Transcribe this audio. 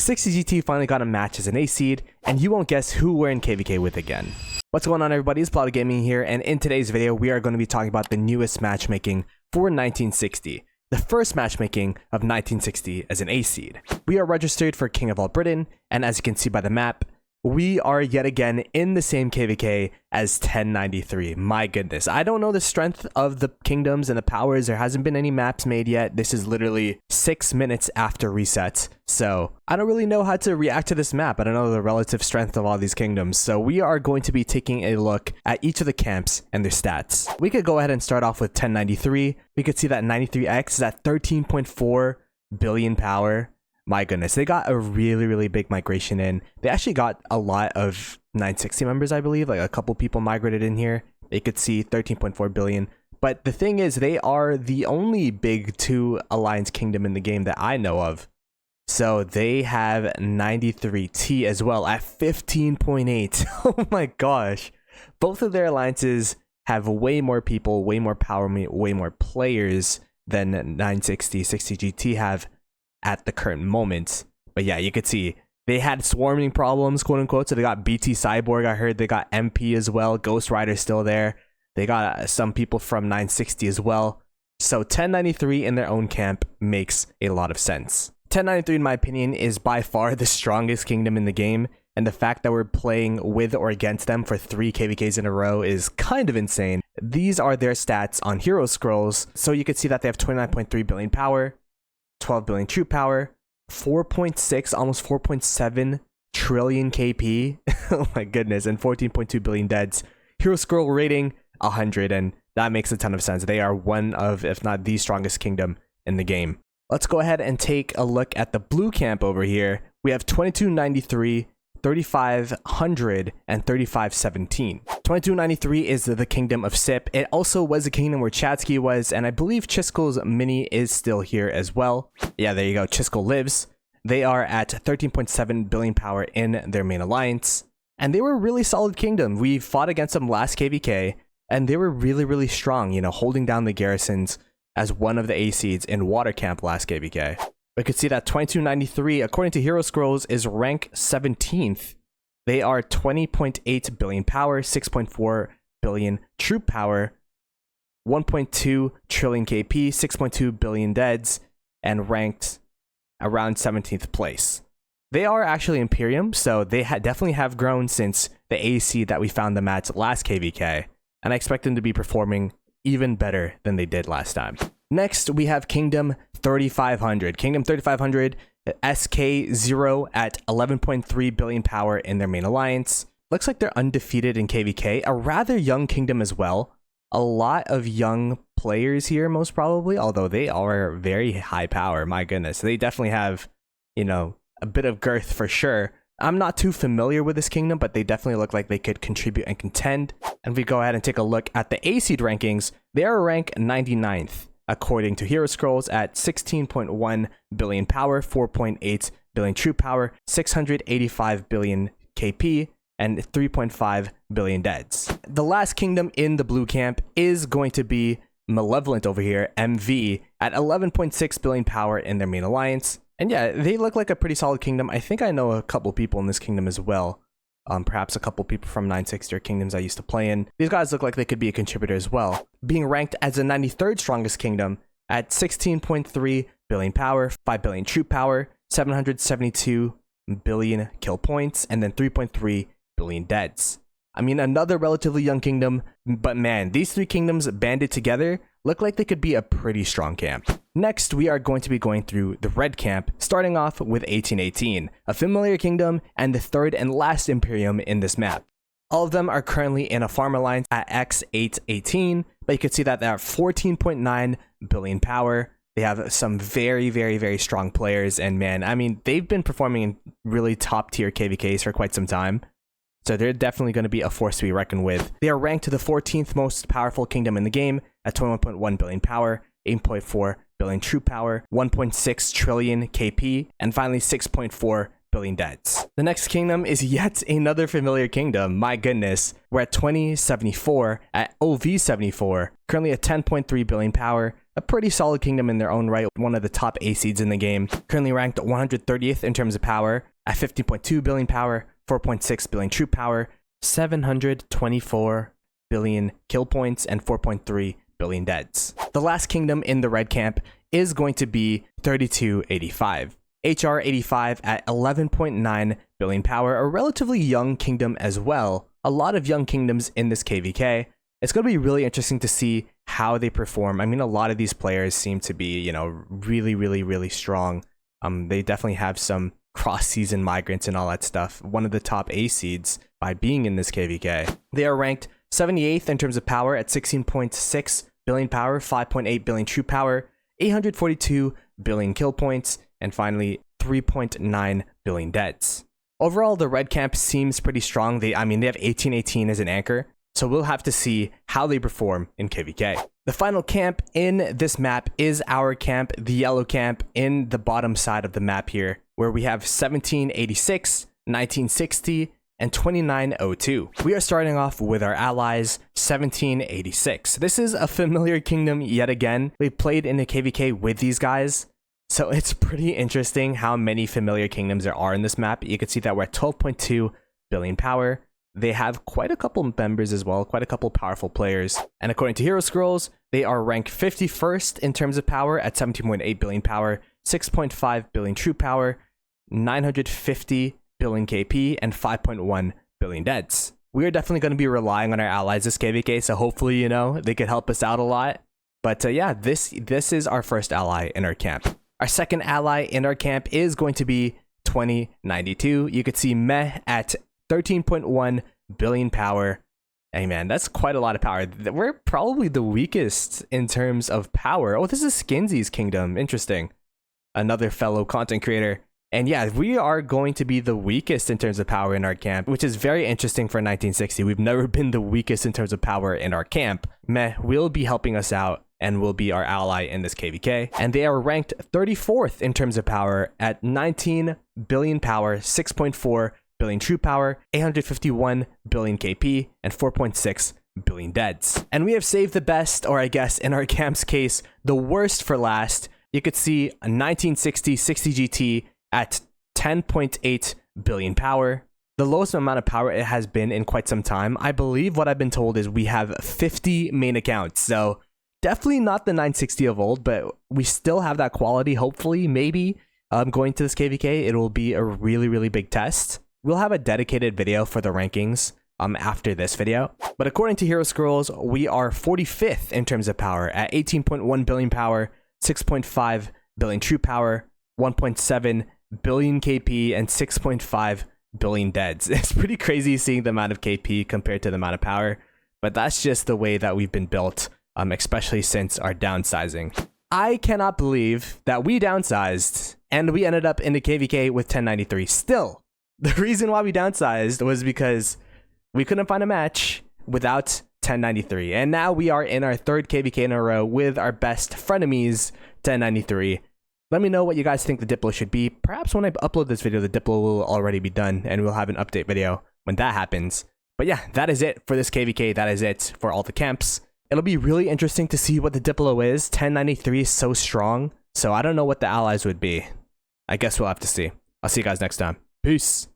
60GT finally got a match as an A seed, and you won't guess who we're in KVK with again. What's going on, everybody? It's Ploto Gaming here, and in today's video, we are going to be talking about the newest matchmaking for 1960. The first matchmaking of 1960 as an A seed. We are registered for King of All Britain, and as you can see by the map, we are yet again in the same KVK as 1093. My goodness, I don't know the strength of the kingdoms and the powers. There hasn't been any maps made yet. This is literally 6 minutes after reset, so I don't really know how to react to this map. I don't know the relative strength of all these kingdoms, so we are going to be taking a look at each of the camps and their stats. We could go ahead and start off with 1093. We could see that 93X is at 13.4 billion power. My goodness, they got a really big migration in. They actually got a lot of 960 members, I believe. Like a couple people migrated in here. They could see 13.4 billion. But the thing is, they are the only big 2 alliance kingdom in the game that I know of. So they have 93T as well at 15.8. Oh my gosh. Both of their alliances have way more people, way more power, way more players than 960, 60GT have at the current moment. But yeah, you could see they had swarming problems, quote unquote. So they got BT Cyborg, I heard. They got MP as well. Ghost Rider's still there. They got some people from 960 as well. So 1093 in their own camp makes a lot of sense. 1093, in my opinion, is by far the strongest kingdom in the game. And the fact that we're playing with or against them for 3 KVKs in a row is kind of insane. These are their stats on hero scrolls. So you can see that they have 29.3 billion power, 12 billion true power, 4.6, almost 4.7 trillion KP. Oh my goodness, and 14.2 billion deads. Hero scroll rating 100, and that makes a ton of sense. They are one of, if not the strongest kingdom in the game. Let's go ahead and take a look at the blue camp over here. We have 2293, 3500, and 3517. 2293 is the kingdom of Sip. It also was a kingdom where Chatsky was, and I believe Chiskel's mini is still here as well. Yeah, there you go. Chiskel lives. They are at 13.7 billion power in their main alliance, and they were a really solid kingdom. We fought against them last KVK, and they were really strong, you know, holding down the garrisons as one of the A seeds in Water Camp last KVK. We could see that 2293, according to Hero Scrolls, is rank 17th. They are 20.8 billion power, 6.4 billion troop power, 1.2 trillion KP, 6.2 billion deads, and ranked around 17th place. They are actually Imperium, so they definitely have grown since the A seed that we found them at last KVK, and I expect them to be performing even better than they did last time. Next, we have Kingdom 3500. Kingdom 3500, SK0 at 11.3 billion power in their main alliance. Looks like they're undefeated in KVK. A rather young kingdom as well. A lot of young players here, most probably, although they are very high power. My goodness, they definitely have, you know, a bit of girth for sure. I'm not too familiar with this kingdom, but they definitely look like they could contribute and contend. And if we go ahead and take a look at the A seed rankings, they are ranked 99th. According to Hero Scrolls, at 16.1 billion power, 4.8 billion true power, 685 billion KP, and 3.5 billion deads. The last kingdom in the blue camp is going to be Malevolent over here, MV, at 11.6 billion power in their main alliance. And yeah, they look like a pretty solid kingdom. I think I know a couple people in this kingdom as well. Perhaps a couple people from 960 or kingdoms I used to play in. These guys look like they could be a contributor as well. Being ranked as the 93rd strongest kingdom at 16.3 billion power, 5 billion troop power, 772 billion kill points, and then 3.3 billion deads. I mean, another relatively young kingdom, but man, these 3 kingdoms banded together look like they could be a pretty strong camp. Next, we are going to be going through the red camp, starting off with 1818, a familiar kingdom and the 3rd and last Imperium in this map. All of them are currently in a farm alliance at X818, but you can see that they are 14.9 billion power. They have some very strong players, and man, I mean, they've been performing in really top tier KVKs for quite some time. So they're definitely going to be a force to be reckoned with. They are ranked to the 14th most powerful kingdom in the game at 21.1 billion power, 8.4 billion true power, 1.6 trillion KP, and finally 6.4 billion deads. The next kingdom is yet another familiar kingdom. My goodness, we're at 2074 at OV74, currently at 10.3 billion power. A pretty solid kingdom in their own right, one of the top A seeds in the game. Currently ranked 130th in terms of power at 15.2 billion power, 4.6 billion troop power, 724 billion kill points, and 4.3 billion deads. The last kingdom in the red camp is going to be 3285. HR 85 at 11.9 billion power, a relatively young kingdom as well. A lot of young kingdoms in this KVK. It's going to be really interesting to see how they perform. I mean, a lot of these players seem to be, you know, really strong. They definitely have some cross-season migrants and all that stuff. One of the top A seeds by being in this KVK. They are ranked 78th in terms of power at 16.6 billion power, 5.8 billion true power, 842 billion kill points, and finally 3.9 billion deads. Overall, the red camp seems pretty strong. They have 1818 as an anchor, so we'll have to see how they perform in KVK. The final camp in this map is our camp, the yellow camp, in the bottom side of the map here, where we have 1786, 1960, and 2902. We are starting off with our allies, 1786. This is a familiar kingdom yet again. We've played in a KVK with these guys, so it's pretty interesting how many familiar kingdoms there are in this map. You can see that we're at 12.2 billion power. They have quite a couple members as well, quite a couple powerful players. And according to Hero Scrolls, they are ranked 51st in terms of power at 17.8 billion power, 6.5 billion true power, 950 billion KP, and 5.1 billion deads. We are definitely going to be relying on our allies this KVK, so hopefully, you know, they could help us out a lot. But yeah, this is our first ally in our camp. Our second ally in our camp is going to be 2092. You could see Meh at 13.1 billion power. Hey man, that's quite a lot of power. We're probably the weakest in terms of power. Oh, this is Skinsy's kingdom. Interesting. Another fellow content creator. And yeah, we are going to be the weakest in terms of power in our camp, which is very interesting for 1960. We've never been the weakest in terms of power in our camp. Meh will be helping us out and will be our ally in this KVK. And they are ranked 34th in terms of power at 19 billion power, 6.4 billion true power, 851 billion KP, and 4.6 billion deads. And we have saved the best, or I guess in our camp's case, the worst for last. You could see a 1960 60 GT at 10.8 billion power. The lowest amount of power it has been in quite some time. I believe what I've been told is we have 50 main accounts. So definitely not the 960 of old, but we still have that quality. Hopefully, maybe going to this KVK, it will be a really big test. We'll have a dedicated video for the rankings after this video. But according to Hero Scrolls, we are 45th in terms of power at 18.1 billion power, 6.5 billion true power, 1.7 billion KP, and 6.5 billion deads. It's pretty crazy seeing the amount of KP compared to the amount of power, but that's just the way that we've been built, especially since our downsizing. I cannot believe that we downsized and we ended up in the KVK with 1093 still. The reason why we downsized was because we couldn't find a match without 1093. And now we are in our third KVK in a row with our best frenemies, 1093. Let me know what you guys think the Diplo should be. Perhaps when I upload this video, the Diplo will already be done and we'll have an update video when that happens. But yeah, that is it for this KVK. That is it for all the camps. It'll be really interesting to see what the Diplo is. 1093 is so strong. So I don't know what the allies would be. I guess we'll have to see. I'll see you guys next time. Peace.